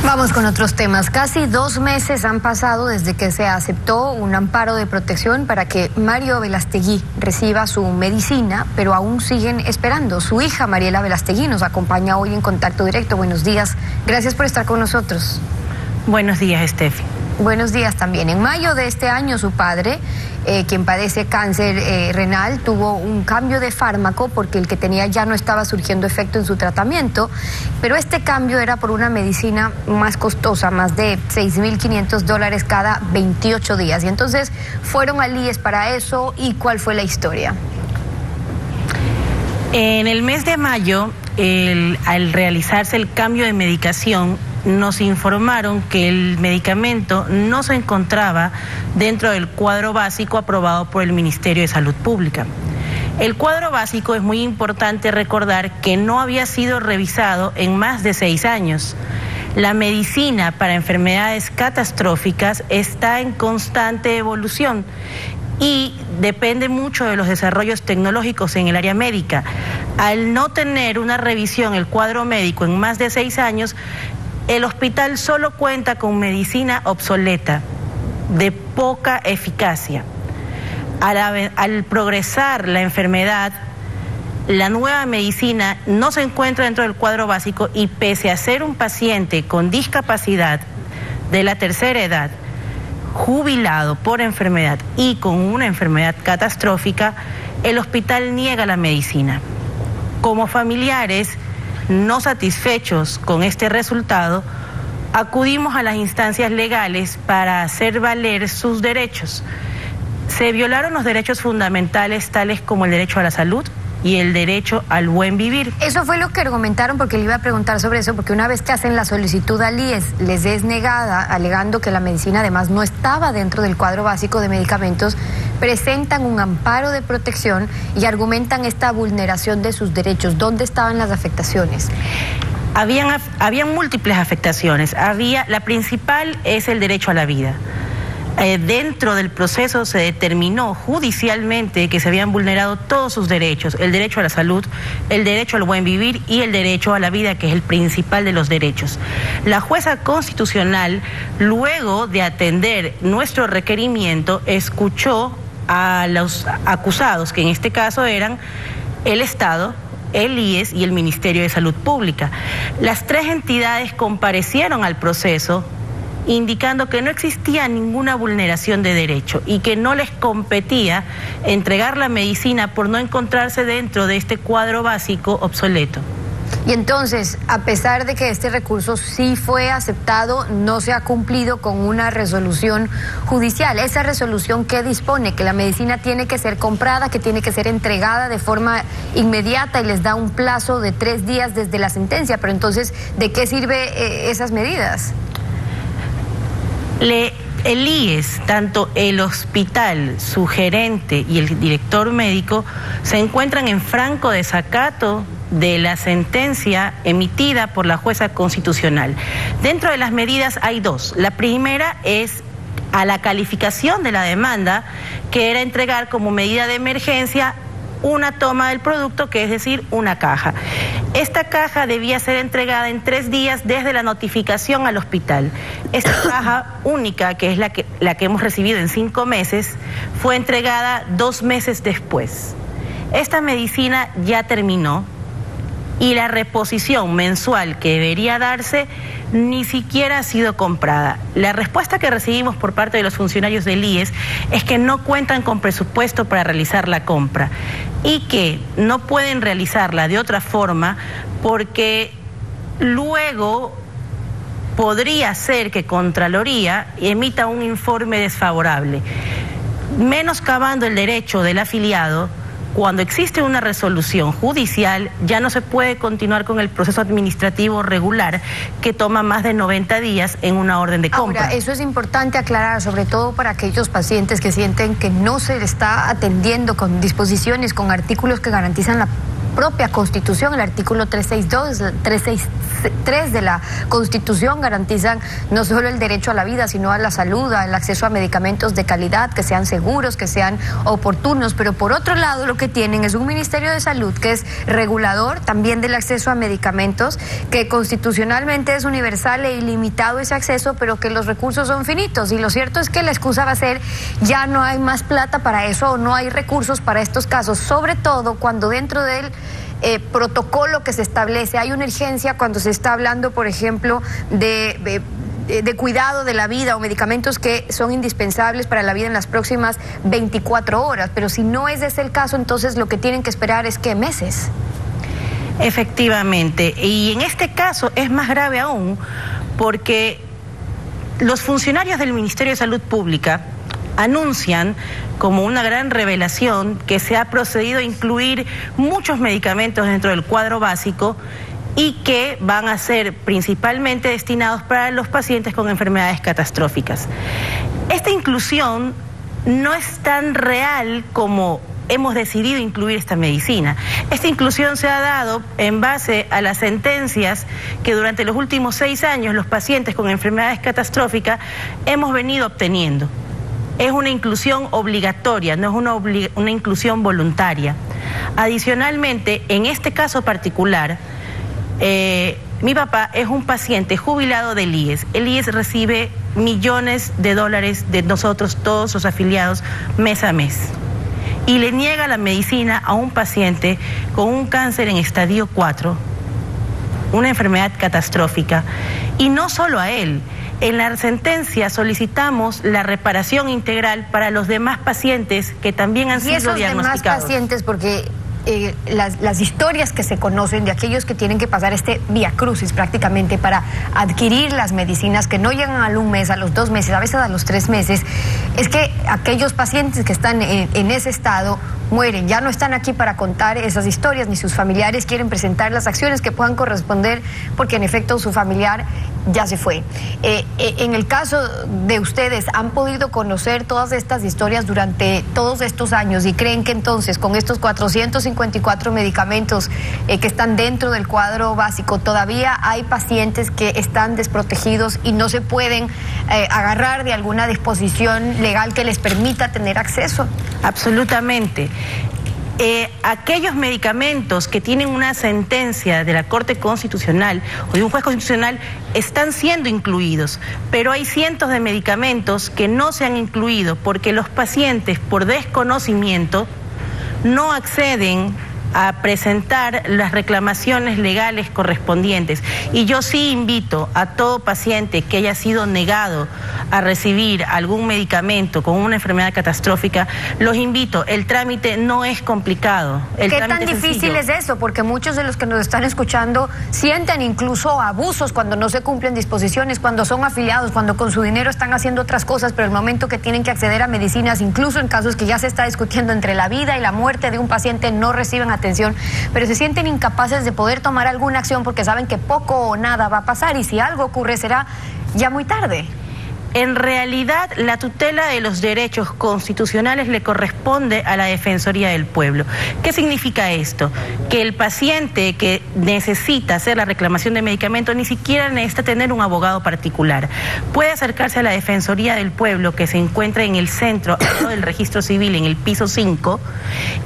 Vamos con otros temas. Casi 2 meses han pasado desde que se aceptó un amparo de protección para que Mario Velastegui reciba su medicina, pero aún siguen esperando. Su hija Mariela Velastegui nos acompaña hoy en Contacto Directo. Buenos días. Gracias por estar con nosotros. Buenos días, Steffi. Buenos días también. En mayo de este año, su padre, quien padece cáncer renal, tuvo un cambio de fármaco porque el que tenía ya no estaba surgiendo efecto en su tratamiento, pero este cambio era por una medicina más costosa, más de $6.500 cada 28 días. Y entonces fueron al IES para eso. ¿Y cuál fue la historia? En el mes de mayo, al realizarse el cambio de medicación, nos informaron que el medicamento no se encontraba dentro del cuadro básico aprobado por el Ministerio de Salud Pública. El cuadro básico es muy importante recordar que no había sido revisado en más de 6 años. La medicina para enfermedades catastróficas está en constante evolución y depende mucho de los desarrollos tecnológicos en el área médica. Al no tener una revisión el cuadro médico en más de 6 años, el hospital solo cuenta con medicina obsoleta, de poca eficacia. Al progresar la enfermedad, la nueva medicina no se encuentra dentro del cuadro básico y pese a ser un paciente con discapacidad de la tercera edad, jubilado por enfermedad y con una enfermedad catastrófica, el hospital niega la medicina. Como familiares no satisfechos con este resultado, acudimos a las instancias legales para hacer valer sus derechos. Se violaron los derechos fundamentales tales como el derecho a la salud y el derecho al buen vivir. Eso fue lo que argumentaron, porque le iba a preguntar sobre eso, porque una vez que hacen la solicitud al IES, les es negada, alegando que la medicina además no estaba dentro del cuadro básico de medicamentos, presentan un amparo de protección y argumentan esta vulneración de sus derechos. ¿Dónde estaban las afectaciones? Habían múltiples afectaciones. La principal es el derecho a la vida. Dentro del proceso se determinó judicialmente que se habían vulnerado todos sus derechos: el derecho a la salud, el derecho al buen vivir y el derecho a la vida, que es el principal de los derechos. La jueza constitucional, luego de atender nuestro requerimiento, escuchó a los acusados, que en este caso eran el Estado, el IES y el Ministerio de Salud Pública. Las 3 entidades comparecieron al proceso indicando que no existía ninguna vulneración de derecho y que no les competía entregar la medicina por no encontrarse dentro de este cuadro básico obsoleto. Y entonces, a pesar de que este recurso sí fue aceptado, no se ha cumplido con una resolución judicial. Esa resolución que dispone que la medicina tiene que ser comprada, que tiene que ser entregada de forma inmediata y les da un plazo de 3 días desde la sentencia. Pero entonces, ¿de qué sirve esas medidas? El IES, tanto el hospital, su gerente y el director médico se encuentran en franco desacato de la sentencia emitida por la jueza constitucional. Dentro de las medidas hay 2. La primera es a la calificación de la demanda, que era entregar como medida de emergencia una toma del producto, que es decir, una caja. Esta caja debía ser entregada en 3 días desde la notificación al hospital. Esta caja única, que es la que hemos recibido en 5 meses, fue entregada 2 meses después. Esta medicina ya terminó y la reposición mensual que debería darse ni siquiera ha sido comprada. La respuesta que recibimos por parte de los funcionarios del IES es que no cuentan con presupuesto para realizar la compra y que no pueden realizarla de otra forma porque luego podría ser que Contraloría emita un informe desfavorable, menoscabando el derecho del afiliado. Cuando existe una resolución judicial, ya no se puede continuar con el proceso administrativo regular que toma más de 90 días en una orden de compra. Ahora, eso es importante aclarar, sobre todo para aquellos pacientes que sienten que no se les está atendiendo con disposiciones, con artículos que garantizan propia Constitución, el artículo 363 de la Constitución garantizan no solo el derecho a la vida, sino a la salud, al acceso a medicamentos de calidad, que sean seguros, que sean oportunos, pero por otro lado lo que tienen es un Ministerio de Salud que es regulador también del acceso a medicamentos, que constitucionalmente es universal e ilimitado ese acceso, pero que los recursos son finitos, y lo cierto es que la excusa va a ser ya no hay más plata para eso o no hay recursos para estos casos, sobre todo cuando dentro del protocolo que se establece hay una urgencia cuando se está hablando, por ejemplo, de cuidado de la vida o medicamentos que son indispensables para la vida en las próximas 24 horas. Pero si no es ese el caso, entonces lo que tienen que esperar es, ¿qué? Meses. Efectivamente, y en este caso es más grave aún porque los funcionarios del Ministerio de Salud Pública anuncian como una gran revelación que se ha procedido a incluir muchos medicamentos dentro del cuadro básico y que van a ser principalmente destinados para los pacientes con enfermedades catastróficas. Esta inclusión no es tan real como hemos decidido incluir esta medicina. Esta inclusión se ha dado en base a las sentencias que durante los últimos 6 años los pacientes con enfermedades catastróficas hemos venido obteniendo. Es una inclusión obligatoria, no es una inclusión voluntaria. Adicionalmente, en este caso particular, mi papá es un paciente jubilado del IES. El IES recibe millones de dólares de nosotros, todos los afiliados, mes a mes. Y le niega la medicina a un paciente con un cáncer en estadio 4, una enfermedad catastrófica. Y no solo a él. En la sentencia solicitamos la reparación integral para los demás pacientes que también han sido diagnosticados. Y esos demás pacientes, porque las historias que se conocen de aquellos que tienen que pasar este viacrucis prácticamente para adquirir las medicinas que no llegan al 1 mes, a los 2 meses, a veces a los 3 meses, es que aquellos pacientes que están en ese estado mueren, ya no están aquí para contar esas historias, ni sus familiares quieren presentar las acciones que puedan corresponder porque en efecto su familiar ya se fue. En el caso de ustedes, ¿han podido conocer todas estas historias durante todos estos años y creen que entonces con estos 454 medicamentos que están dentro del cuadro básico todavía hay pacientes que están desprotegidos y no se pueden agarrar de alguna disposición legal que les permita tener acceso? Absolutamente. Aquellos medicamentos que tienen una sentencia de la Corte Constitucional o de un juez constitucional están siendo incluidos, pero hay cientos de medicamentos que no se han incluido porque los pacientes, por desconocimiento, no acceden a presentar las reclamaciones legales correspondientes. Y yo sí invito a todo paciente que haya sido negado a recibir algún medicamento con una enfermedad catastrófica, los invito, el trámite no es complicado. ¿Qué tan difícil es eso? Porque muchos de los que nos están escuchando sienten incluso abusos cuando no se cumplen disposiciones, cuando son afiliados, cuando con su dinero están haciendo otras cosas, pero el momento que tienen que acceder a medicinas, incluso en casos que ya se está discutiendo entre la vida y la muerte de un paciente, no reciben atención, pero se sienten incapaces de poder tomar alguna acción porque saben que poco o nada va a pasar y si algo ocurre será ya muy tarde. En realidad, la tutela de los derechos constitucionales le corresponde a la Defensoría del Pueblo. ¿Qué significa esto? Que el paciente que necesita hacer la reclamación de medicamento ni siquiera necesita tener un abogado particular. Puede acercarse a la Defensoría del Pueblo, que se encuentra en el centro del registro civil, en el piso 5,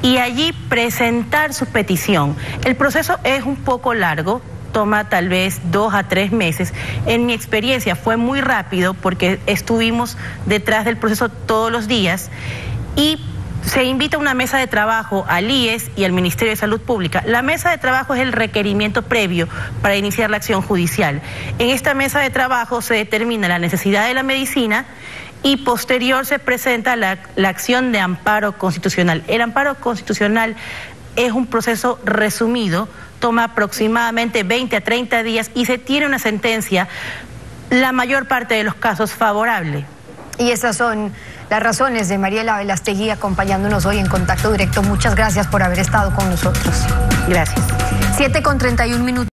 y allí presentar su petición. El proceso es un poco largo, toma tal vez 2 a 3 meses. En mi experiencia fue muy rápido porque estuvimos detrás del proceso todos los días y se invita a una mesa de trabajo al IES y al Ministerio de Salud Pública. La mesa de trabajo es el requerimiento previo para iniciar la acción judicial. En esta mesa de trabajo se determina la necesidad de la medicina y posterior se presenta la acción de amparo constitucional. El amparo constitucional es un proceso resumido, toma aproximadamente 20 a 30 días y se tiene una sentencia, la mayor parte de los casos, favorable. Y esas son las razones de Mariela Velastegui acompañándonos hoy en Contacto Directo. Muchas gracias por haber estado con nosotros. Gracias. 7:31 minutos.